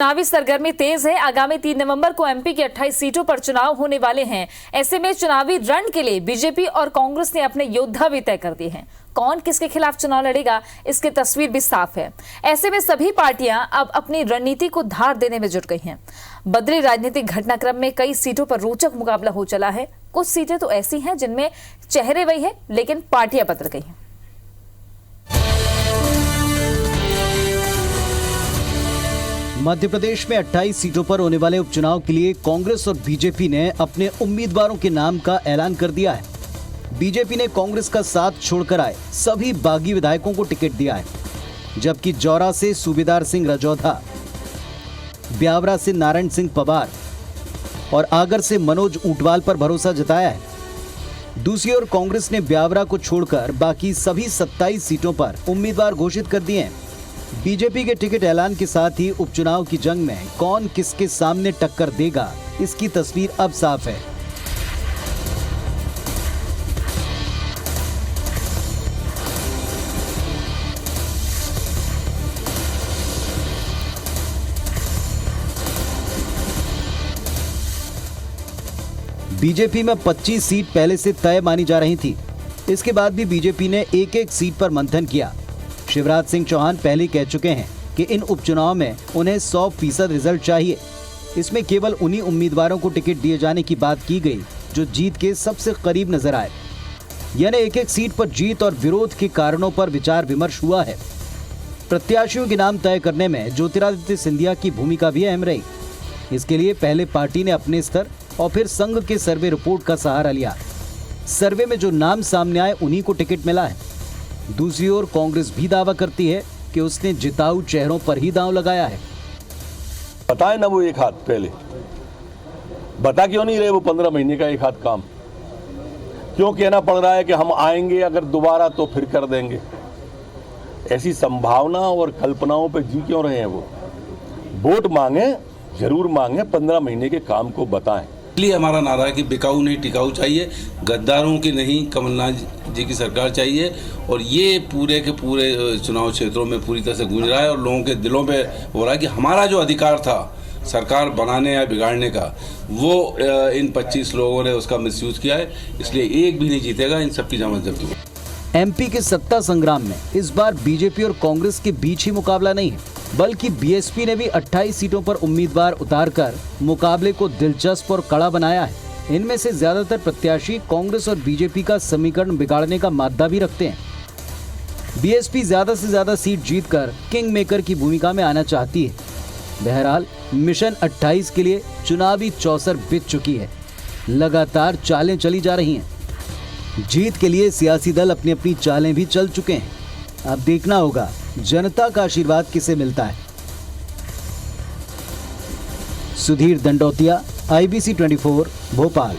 चुनावी सरगर्मी तेज है। आगामी 3 नवंबर को एमपी की 28 सीटों पर चुनाव होने वाले हैं। ऐसे में चुनावी रण के लिए बीजेपी और कांग्रेस ने अपने योद्धा भी तय कर दिए हैं। कौन किसके खिलाफ चुनाव लड़ेगा, इसकी तस्वीर भी साफ है। ऐसे में सभी पार्टियां अब अपनी रणनीति को धार देने में जुट गई हैं। बदले राजनीतिक घटनाक्रम में कई सीटों पर रोचक मुकाबला हो चला है। कुछ सीटें तो ऐसी हैं जिनमें चेहरे वही हैं, लेकिन पार्टियां बदल गई हैं। मध्य प्रदेश में 28 सीटों पर होने वाले उपचुनाव के लिए कांग्रेस और बीजेपी ने अपने उम्मीदवारों के नाम का ऐलान कर दिया है। बीजेपी ने कांग्रेस का साथ छोड़कर आए सभी बागी विधायकों को टिकट दिया है, जबकि जौरा से सूबेदार सिंह रजौधा, ब्यावरा से नारायण सिंह पवार और आगर से मनोज ऊंटवाल पर भरोसा जताया है। दूसरी ओर कांग्रेस ने ब्यावरा को छोड़कर बाकी सभी 27 सीटों पर उम्मीदवार घोषित कर दिए हैं। बीजेपी के टिकट ऐलान के साथ ही उपचुनाव की जंग में कौन किसके सामने टक्कर देगा, इसकी तस्वीर अब साफ है। बीजेपी में 25 सीट पहले से तय मानी जा रही थी। इसके बाद भी बीजेपी ने एक एक सीट पर मंथन किया। शिवराज सिंह चौहान पहले कह चुके हैं कि इन उपचुनाव में उन्हें 100% रिजल्ट चाहिए। इसमें केवल उन्हीं उम्मीदवारों को टिकट दिए जाने की बात की गई जो जीत के सबसे करीब नजर आए। यानी एक एक सीट पर जीत और विरोध के कारणों पर विचार विमर्श हुआ है। प्रत्याशियों के नाम तय करने में ज्योतिरादित्य सिंधिया की भूमिका भी अहम रही। इसके लिए पहले पार्टी ने अपने स्तर और फिर संघ के सर्वे रिपोर्ट का सहारा लिया। सर्वे में जो नाम सामने आए उन्हीं को टिकट मिला है। दूसरी ओर कांग्रेस भी दावा करती है कि उसने जिताऊ चेहरों पर ही दांव लगाया है। बताए ना वो एक हाथ पहले बता क्यों नहीं रहे वो 15 महीने का एक हाथ काम क्यों कहना पड़ रहा है कि हम आएंगे अगर दोबारा तो फिर कर देंगे। ऐसी संभावना और कल्पनाओं पे जी क्यों रहे हैं वो। वोट मांगे, जरूर मांगे, 15 महीने के काम को बताएं। इसलिए हमारा नारा है कि बिकाऊ नहीं टिकाऊ चाहिए, गद्दारों की नहीं कमलनाथ जी की सरकार चाहिए। और ये पूरे के पूरे चुनाव क्षेत्रों में पूरी तरह से गूंज रहा है और लोगों के दिलों पे हो रहा है कि हमारा जो अधिकार था सरकार बनाने या बिगाड़ने का, वो इन 25 लोगों ने उसका मिसयूज किया है। इसलिए एक भी नहीं जीतेगा, इन सबकी जमानत जब्त होगी। एमपी के सत्ता संग्राम में इस बार बीजेपी और कांग्रेस के बीच ही मुकाबला नहीं है, बल्कि बीएसपी ने भी 28 सीटों पर उम्मीदवार उतारकर मुकाबले को दिलचस्प और कड़ा बनाया है। इनमें से ज्यादातर प्रत्याशी कांग्रेस और बीजेपी का समीकरण बिगाड़ने का मादा भी रखते हैं। बीएसपी ज्यादा से ज्यादा सीट जीतकर किंग मेकर की भूमिका में आना चाहती है। बहरहाल मिशन 28 के लिए चुनावी चौसर बिछ चुकी है। लगातार चालें चली जा रही हैं। जीत के लिए सियासी दल अपनी अपनी चालें भी चल चुके हैं। अब देखना होगा जनता का आशीर्वाद किसे मिलता है। सुधीर दंडोतिया, IBC 24, भोपाल।